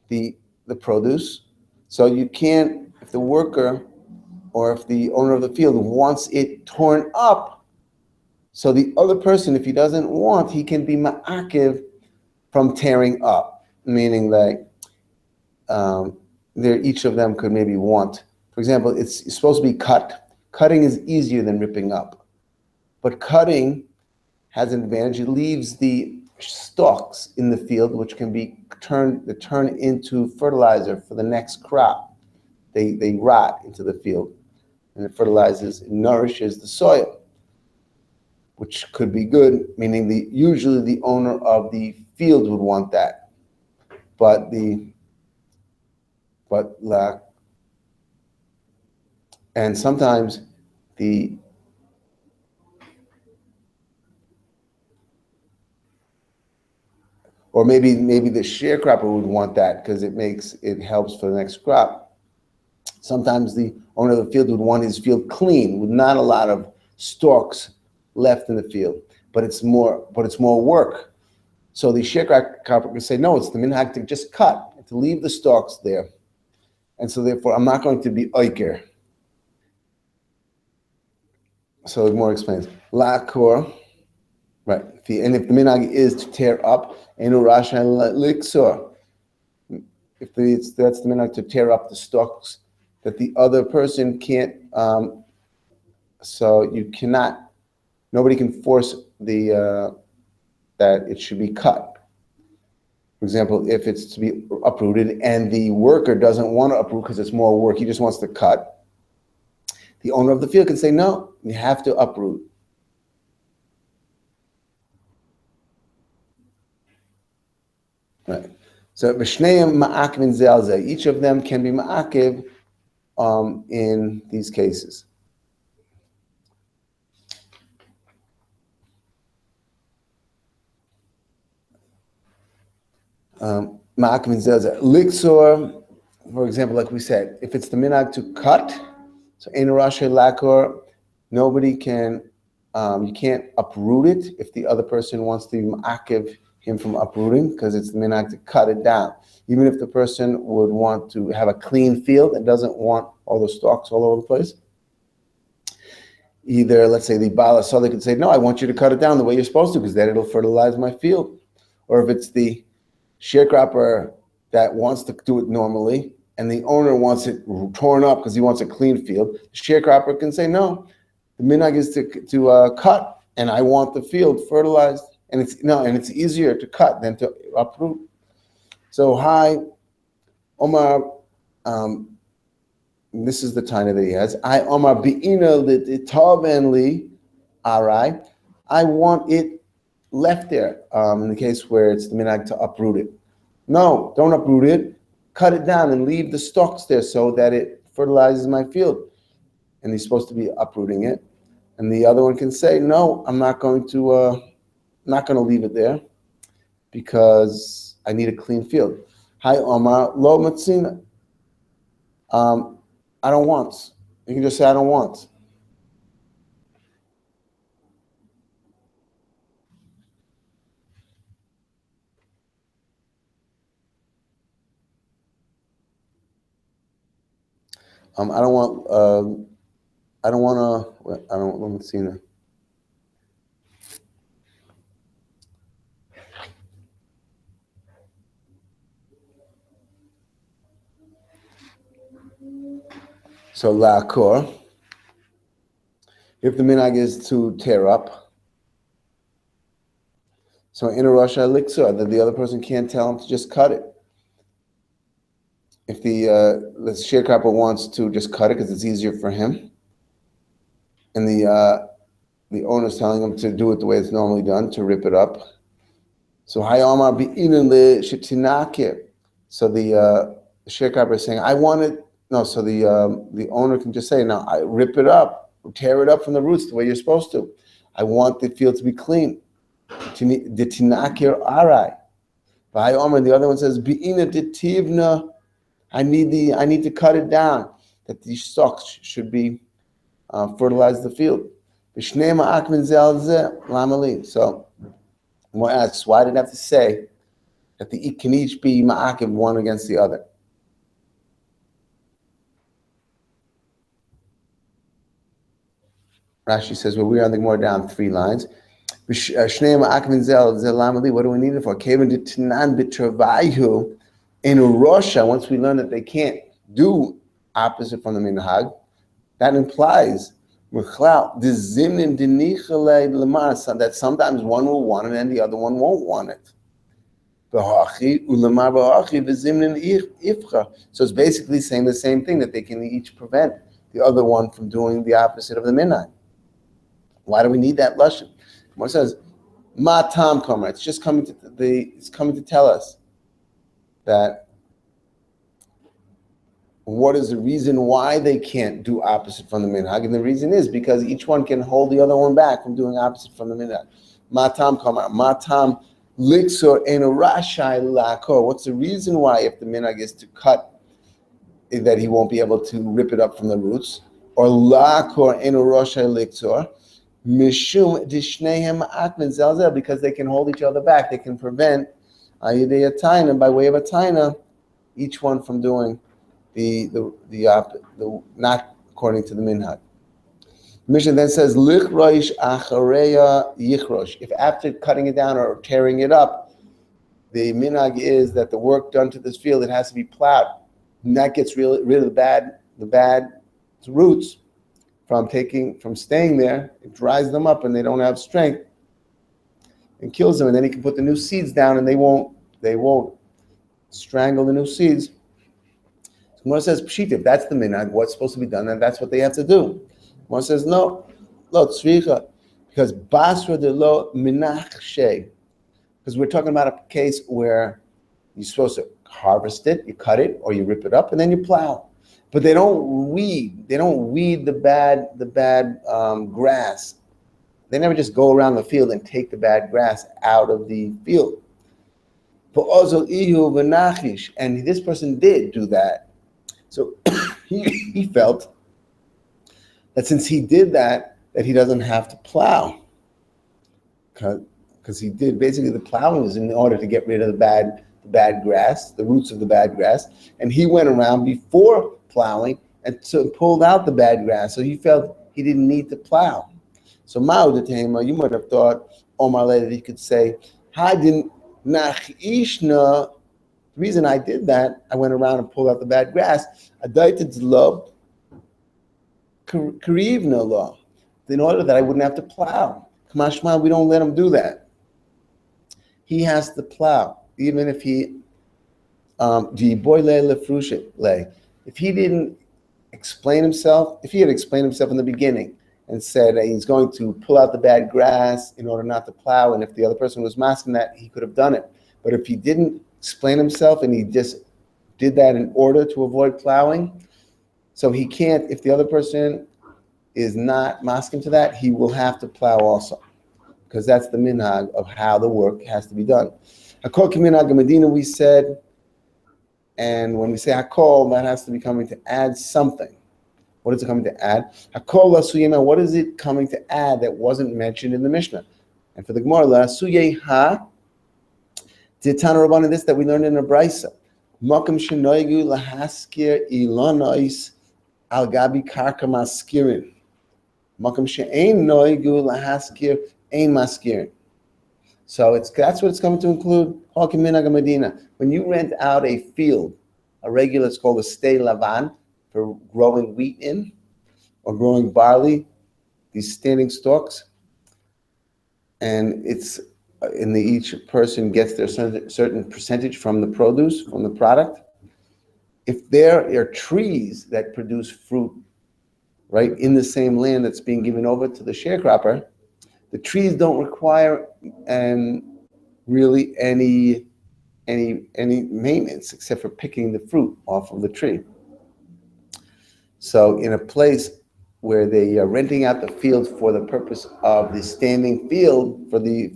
the produce. So you can't, if the worker or if the owner of the field wants it torn up, so the other person, if he doesn't want, he can be ma'akiv from tearing up, meaning that each of them could maybe want. For example, it's supposed to be cut. Cutting is easier than ripping up. But cutting has an advantage. It leaves the stalks in the field, which can be turned into fertilizer for the next crop. They rot into the field, and it fertilizes, it nourishes the soil, which could be good, meaning usually the owner of the field would want that. And sometimes or maybe the sharecropper would want that because it helps for the next crop. Sometimes the owner of the field would want his field clean with not a lot of stalks left in the field, but it's more work. So the sharecropper can say, no, it's the minhag to just cut, to leave the stalks there. And so therefore, I'm not going to be oiker. So the more explains. La'akor, right. And if the minhag is to tear up, enu rasha liksor. If that's the minhag to tear up the stalks that the other person can't, so you cannot, nobody can force that it should be cut. For example, if it's to be uprooted and the worker doesn't want to uproot because it's more work, he just wants to cut, the owner of the field can say, no, you have to uproot. Right. So b'shneim ma'akvin zelzeh. Each of them can be ma'akiv in these cases. Ma'akvin zelzeh. Liksor, for example, like we said, if it's the minhag to cut, so ein rashe lakor, nobody can, you can't uproot it if the other person wants to ma'akiv him from uprooting, because it's the minhag to cut it down. Even if the person would want to have a clean field and doesn't want all the stalks all over the place, either, let's say, the Baal HaSalah could say, no, I want you to cut it down the way you're supposed to, because then it'll fertilize my field. Or if it's the sharecropper that wants to do it normally, and the owner wants it torn up because he wants a clean field, the sharecropper can say, no, the minhag is to cut, and I want the field fertilized. And it's easier to cut than to uproot. So hi, Omar, this is the Tanya that he has. I Omar bi'ina li arai. I want it left there. In the case where it's the minhag to uproot it. No, don't uproot it. Cut it down and leave the stalks there so that it fertilizes my field. And he's supposed to be uprooting it. And the other one can say, no, I'm not going to leave it there because I need a clean field. Hi, Omar, lo matzina. I don't want. You can just say, I don't want. I don't want. I don't want to. I don't. Let me see now. So la'akor. If the minhag is to tear up, so in a Rosh Elixir, that the other person can't tell him to just cut it. If the sharecropper wants to just cut it because it's easier for him, and the owner's telling him to do it the way it's normally done, to rip it up. So hayomar bi'inin shetinakir. So the sharecropper is saying, I want it. No, so the owner can just say, no, I rip it up, tear it up from the roots the way you're supposed to. I want the field to be clean. The tinakir arai. The other one says, bi'ina ditivna. I need to cut it down. That these stalks should be fertilize the field. So more asks, why did it have to say that the can each be ma'akiv one against the other? Rashi says, well, we are on the more down 3 lines. What do we need it for? In Russia, once we learn that they can't do opposite from the minhag, that implies that sometimes one will want it and the other one won't want it. So it's basically saying the same thing, that they can each prevent the other one from doing the opposite of the minhag. Why do we need that lashon? It says, "Ma tam kamar." It's just coming to tell us that what is the reason why they can't do opposite from the minhag, and the reason is because each one can hold the other one back from doing opposite from the minhag. Ma tam kamar, ma tam liksor en rashai lakor. What's the reason why, if the minhag is to cut, that he won't be able to rip it up from the roots, or lakor en rashai liksor? Mishum dishnehem akmin zelzel, because they can hold each other back. They can prevent ayidei ataina, by way of a taina, each one from doing the not according to the minhag. The Mishnah then says lichroish achareya yichrosh. If after cutting it down or tearing it up, the minhag is that the work done to this field, it has to be plowed, and that gets rid of the bad roots from staying there. It dries them up and they don't have strength and kills them, and then he can put the new seeds down and they won't strangle the new seeds. So Gemara says, Pshit, if that's the minhag, what's supposed to be done, and that's what they have to do. Gemara says, no, lo tzricha, because basra de lo minach shei, because we're talking about a case where you're supposed to harvest it, you cut it, or you rip it up, and then you plow. But they don't weed. They don't weed the bad grass. They never just go around the field and take the bad grass out of the field. And this person did do that. So he felt that since he did that he doesn't have to plow. Because he did, basically the plowing was in order to get rid of the bad grass, the roots of the bad grass. And he went around before plowing and so pulled out the bad grass. So he felt he didn't need to plow. So Ma'udatema, you might have thought, Omar later, he could say, Hadin Nachishna. The reason I did that, I went around and pulled out the bad grass. Adaited love Karivna law, in order that I wouldn't have to plow. Kamashma, we don't let him do that. He has to plow, even if he if he didn't explain himself, if he had explained himself in the beginning and said he's going to pull out the bad grass in order not to plow, and if the other person was masking that, he could have done it. But if he didn't explain himself and he just did that in order to avoid plowing, so he can't, if the other person is not masking to that, he will have to plow also, because that's the minhag of how the work has to be done. Hakol k'minhag Medina, we said, and when we say hakol, that has to be coming to add something. What is it coming to add? Hakol lasuyema, what is it coming to add that wasn't mentioned in the Mishnah? And for the Gemara, lasuye ha, Titana Rabbanan, this that we learned in a brisa. Makam shenoigu lahaskir ilanois al gabi karka maskirin. Makom she'ein noigu lahaskir ein maskirin. So that's what it's coming to include. When you rent out a field, a regular, it's called a stay lavan for growing wheat in or growing barley, these standing stalks, and it's each person gets their certain percentage from the produce, from the product. If there are trees that produce fruit right in the same land that's being given over to the sharecropper, the trees don't require really any maintenance except for picking the fruit off of the tree. So in a place where they are renting out the field for the purpose of the standing field for the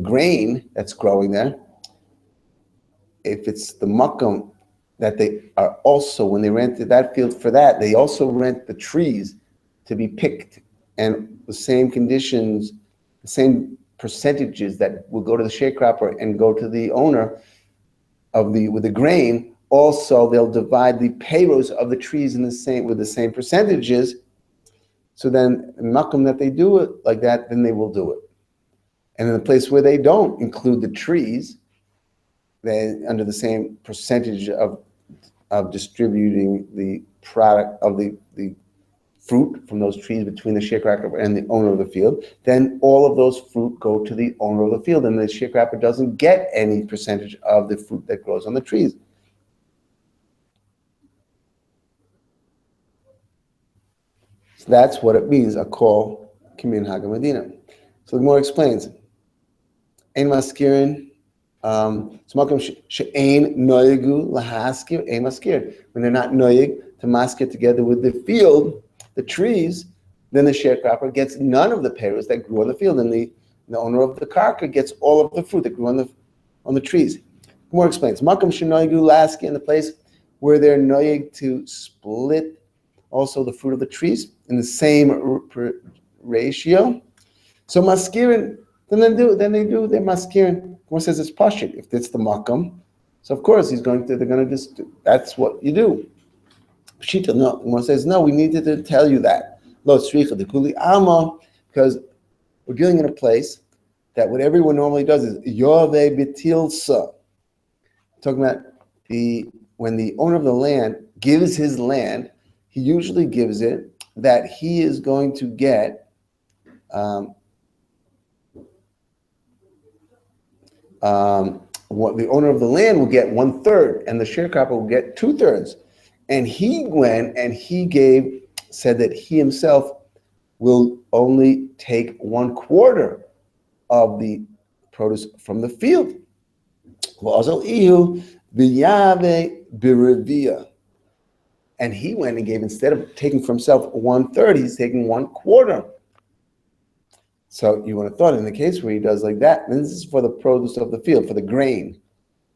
grain that's growing there, if it's the makom that they are also, when they rented that field for that, they also rent the trees to be picked, and the same conditions, the same percentages that will go to the sharecropper and go to the owner with the grain. Also, they'll divide the payrows of the trees with the same percentages. So then, in makom that they do it like that, then they will do it. And in the place where they don't include the trees, they under the same percentage of distributing the product of the fruit from those trees between the sharecropper and the owner of the field, then all of those fruit go to the owner of the field, and the sharecropper doesn't get any percentage of the fruit that grows on the trees. So that's what it means, a call Kimin Haga So the Gemara explains, Ein maskirin, she'ein noyegu lahaskir, ein maskir. When they're not noyeg to maskir together with the field, the trees, then the sharecropper gets none of the payros that grew on the field, and the owner of the karka gets all of the fruit that grew on the trees. More explains, makom shenoyegu lahaskir, in the place where they're noyeg to split also the fruit of the trees in the same ratio. So maskirin, then they do their maskirin. One says it's pashut if it's the makam. So of course they're going to just that's what you do. Pshita, no. One says no. We needed to tell you that. Lo tzricha the kuli alma, because we're dealing in a place that what everyone normally does is yove betilsa. Talking about when the owner of the land gives his land, he usually gives it that he is going to get what the owner of the land will get 1/3, and the sharecropper will get 2/3. And he went and said that he himself will only take 1/4 of the produce from the field. And he went and gave, instead of taking for himself 1/3, he's taking 1/4. So you would have thought in the case where he does like that, then this is for the produce of the field, for the grain.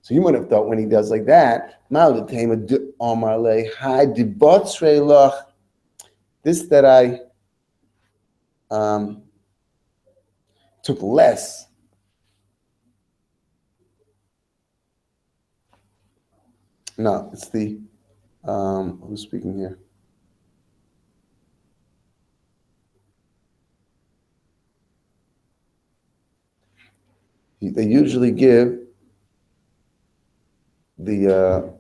So you would have thought when he does like that, this that I took less. No, it's the, who's speaking here? They usually give the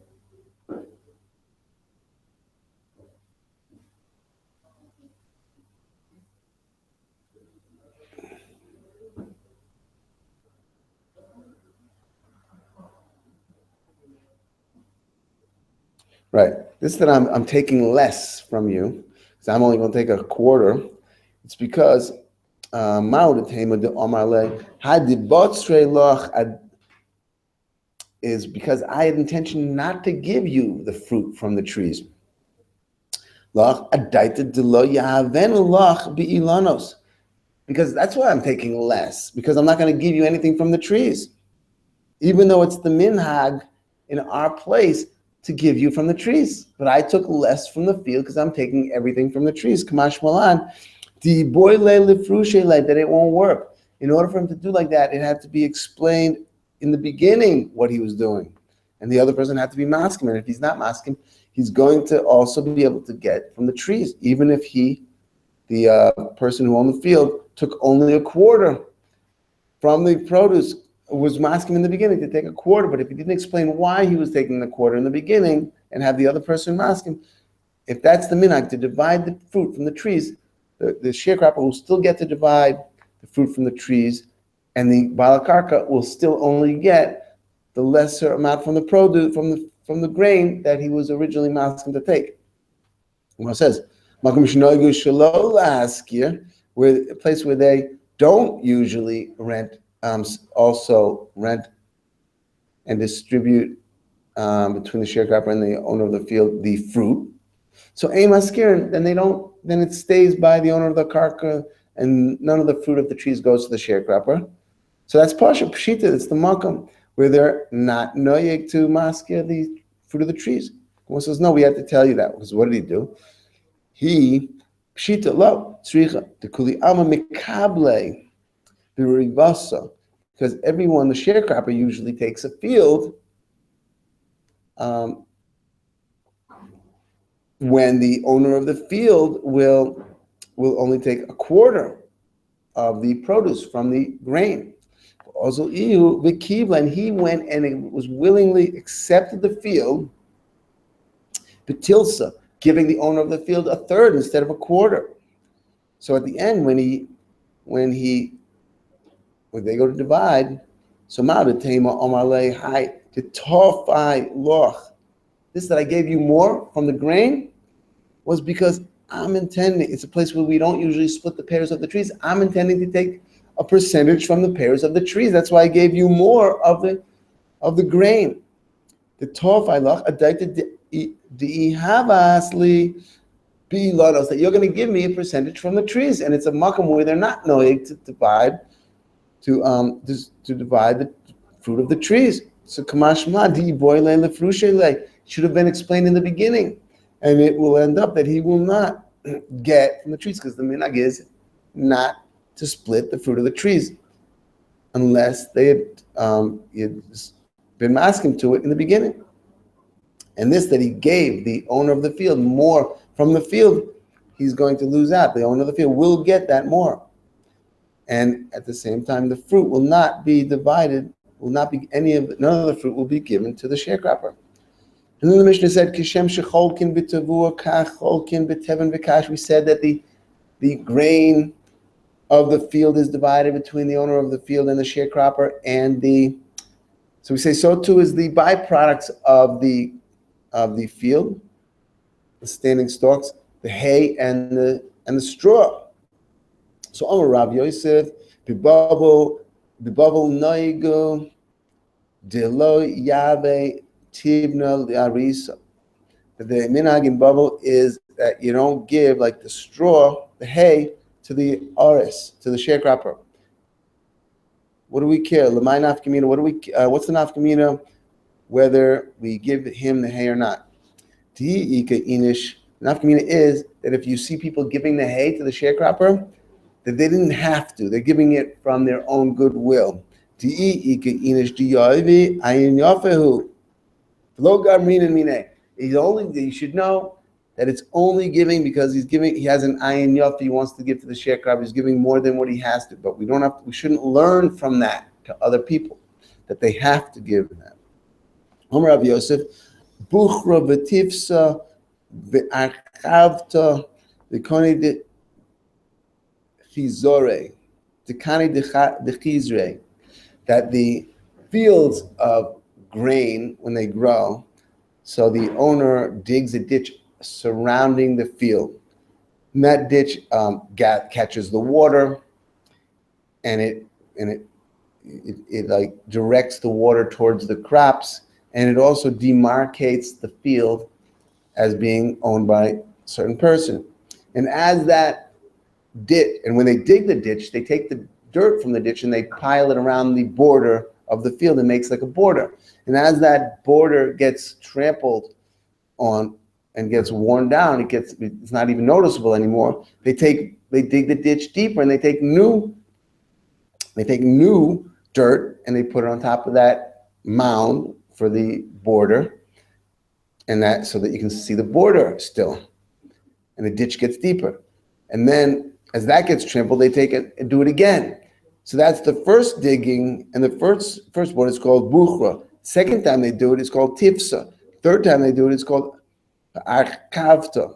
right. This that I'm taking less from you, because I'm only going to take 1/4. It's because is because I had intention not to give you the fruit from the trees. Because that's why I'm taking less, because I'm not going to give you anything from the trees, even though it's the minhag in our place to give you from the trees. But I took less from the field because I'm taking everything from the trees. Kamash Malan, that it won't work. In order for him to do like that, it had to be explained in the beginning what he was doing. and the other person had to be maskim. And if he's not maskim, he's going to also be able to get from the trees, even if the person who owned the field, took only a quarter from the produce, was masking in the beginning to take a quarter. But if he didn't explain why he was taking the quarter in the beginning and have the other person masking, if that's the minhag to divide the fruit from the trees, the sharecropper will still get to divide the fruit from the trees, and the balakarka will still only get the lesser amount from the produce, from the grain that he was originally masking to take. It says, "Makom shenoigu shelo la'askir," where a place where they don't usually rent, also rent and distribute between the sharecropper and the owner of the field the fruit. So aim askirin, then it stays by the owner of the karka, and none of the fruit of the trees goes to the sharecropper. So that's pasha pshita. It's the makam where they're not noyeg to maskir the fruit of the trees. One says, no, we have to tell you that, because what did he do? He pshita lo tzricha the kuli ama mikable the rivasa, because everyone, the sharecropper, usually takes a field when the owner of the field will only take a quarter of the produce from the grain. Also, and he went and was willingly accepted the field, betilsa, giving the owner of the field a third instead of a quarter. So at the end, when they go to divide, so ma'adatema omalei hai to tofai loch. This that I gave you more from the grain was because I'm intending, it's a place where we don't usually split the pairs of the trees. I'm intending to take a percentage from the pairs of the trees. That's why I gave you more of the grain. The tofai loch adaited dihavasli bilados, that you're going to give me a percentage from the trees, and it's a makam where they're not knowing to divide the fruit of the trees. So kamashma di boile lefrushele should have been explained in the beginning, and it will end up that he will not get from the trees, because the minhag is not to split the fruit of the trees unless they had been asking to it in the beginning. And this that he gave the owner of the field more from the field, he's going to lose out. The owner of the field will get that more. And at the same time, the fruit will not be divided, none of the fruit will be given to the sharecropper. And then the Mishnah said, Kishem shecholkin b'tavua kach cholkin b'teven v'kash. We said that the grain of the field is divided between the owner of the field and the sharecropper, so we say so too is the byproducts of the field, the standing stalks, the hay and the straw. So Amar Rav Yosef, Bibavo Noigo, Delo Yave Tibna Arisa. The minhag in bubble is that you don't give like the straw, the hay, to the aris, to the sharecropper. What do we care? Lamai nafkamina. What's the nafkamina? Whether we give him the hay or not. Tihi ika inish. Nafkamina is that if you see people giving the hay to the sharecropper, that they didn't have to. They're giving it from their own goodwill. Tihi ika inish diyavi ayin yafehu. Lo gamrin mine. You should know that it's only giving because he has an ayin yafi he wants to give to the sharecropper. He's giving more than what he has to, but we shouldn't learn from that to other people that they have to give that. Omer Rav Yosef, buchra v'tifsa v'archavta v'koni de chizore, v'kani de chizre, that the fields of grain, when they grow, so the owner digs a ditch surrounding the field. And that ditch catches the water, and it like directs the water towards the crops, and it also demarcates the field as being owned by a certain person. And as that ditch, and when they dig the ditch, they take the dirt from the ditch and they pile it around the border of the field and makes like a border. And as that border gets trampled on and gets worn down, it's not even noticeable anymore. They dig the ditch deeper and they take new dirt and they put it on top of that mound for the border, and that so that you can see the border still, and the ditch gets deeper. And then as that gets trampled, they take it and do it again. So that's the first digging, and the first border is called buchra. Second time they do it, it's called tifsa. Third time they do it, it's called arkavta.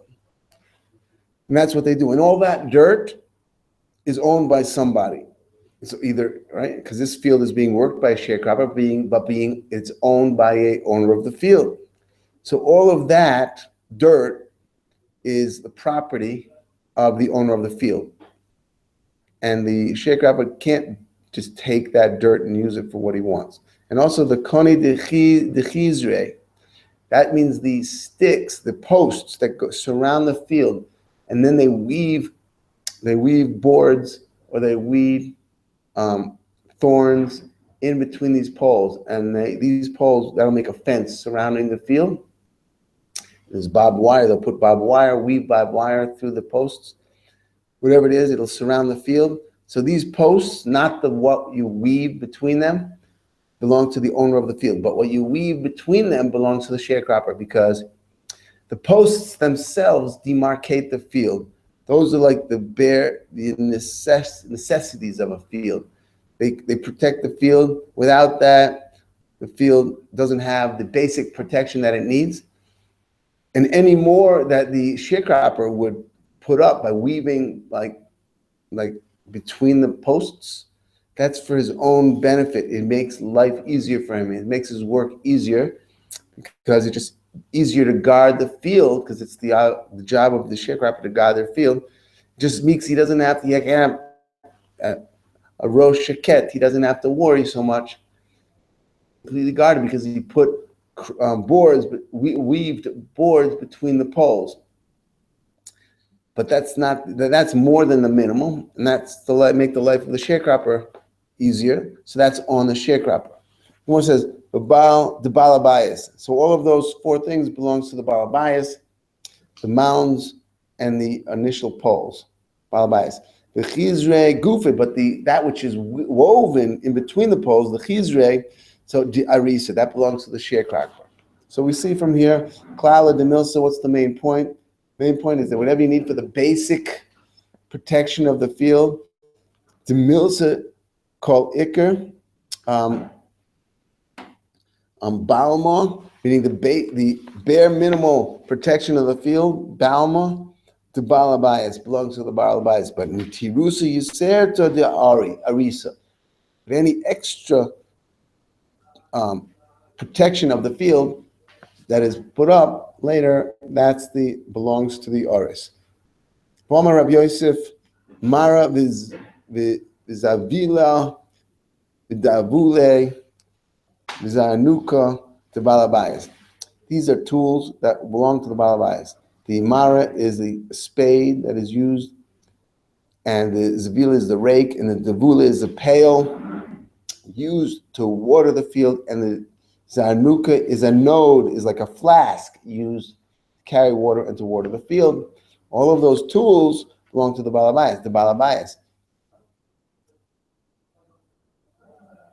And that's what they do. And all that dirt is owned by somebody. So either, right, because this field is being worked by a sharecropper, but it's owned by a owner of the field. So all of that dirt is the property of the owner of the field. And the sharecropper can't just take that dirt and use it for what he wants. And also the koni de chizre, that means the sticks, the posts that surround the field, and then they weave boards, or they weave thorns in between these poles, and these poles, that'll make a fence surrounding the field. There's barbed wire. They'll put barbed wire, weave barbed wire through the posts. Whatever it is, it'll surround the field. So these posts, not what you weave between them, belong to the owner of the field, but what you weave between them belongs to the sharecropper, because the posts themselves demarcate the field. Those are like the necessities of a field. They protect the field. Without that, the field doesn't have the basic protection that it needs. And any more that the sharecropper would put up by weaving like between the posts, that's for his own benefit. It makes life easier for him. It makes his work easier, because it's just easier to guard the field, because it's the job of the sharecropper to guard their field. It just makes he doesn't have to a rosh shaket. He doesn't have to worry so much. Completely guarded, because he put weaved boards between the poles. But that's more than the minimum, and that's to make the life of the sharecropper easier. So that's on the sharecropper. One says the balabayas. So all of those four things belongs to the balabayas, the mounds, and the initial poles. Balabayas. The chizre gufid, but that which is woven in between the poles, the chizre, so the arisa, that belongs to the sharecropper. So we see from here, klala de milsa. What's the main point? Main point is that whatever you need for the basic protection of the field, the milsa called ikr, balma, meaning the bare minimal protection of the field, balma, to balabayas, belongs to the balabayas. But in tirusa yiser to the arisa, but any extra protection of the field that is put up later, belongs to the Oris. Poma Rabbi Yosef, Mara vizavila, vidavule, vizanuka, to balabayas. These are tools that belong to the balabayas. The Mara is the spade that is used, and the zavila is the rake, and the davula is the pail used to water the field, and the zanuka is like a flask used to carry water and to water the field. All of those tools belong to the balabayas.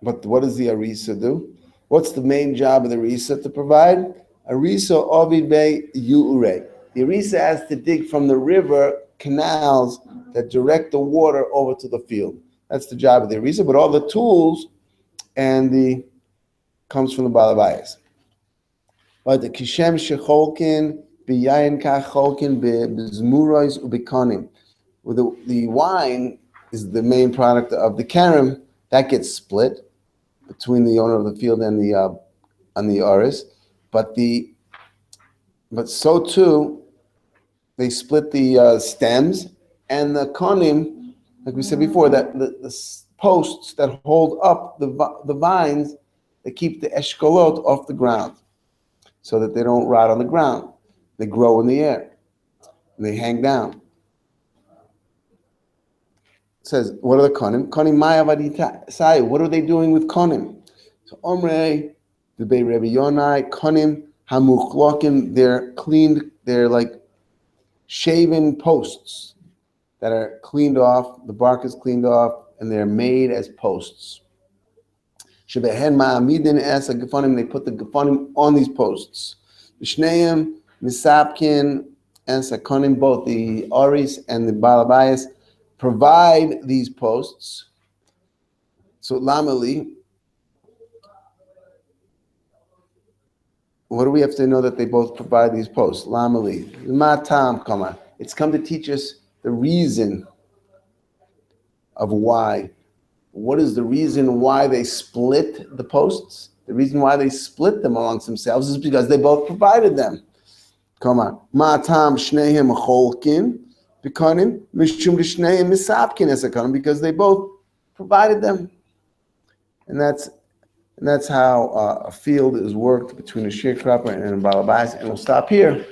But what does the arisa do? What's the main job of the arisa to provide? Arisa ovid be yu'ure. The arisa has to dig from the river canals that direct the water over to the field. That's the job of the arisa. But all the tools comes from the balabayas. But the kishem shecholkin b'yayin kacholkin b'zmurois ubikonim. The wine is the main product of the karim that gets split between the owner of the field and the oris. But so too they split the stems and the konim, like we said before, that the posts that hold up the vines that keep the eshkolot off the ground, so that they don't rot on the ground. They grow in the air, and they hang down. It says, what are the konim? Konim ma'avadita sayu. What are they doing with konim? So omrei, the Bei Rebbe Yonai, konim hamuchlokim. They're cleaned. They're like shaven posts that are cleaned off. The bark is cleaned off, and they're made as posts. Shebehen ma'amidin es gefanim. They put the gefanim on these posts. V'shneim misapkin and sakonim. Both the Aris and the Balabayas provide these posts. So lamali. What do we have to know that they both provide these posts? Lamali. Matam kama. It's come to teach us the reason of why. What is the reason why they split the posts? The reason why they split them amongst themselves is because they both provided them. Come on. Matam shneim cholkin bikanim mishum shneim misapkin esakanim, because they both provided them. And that's how a field is worked between a sharecropper and a balabais. And we'll stop here.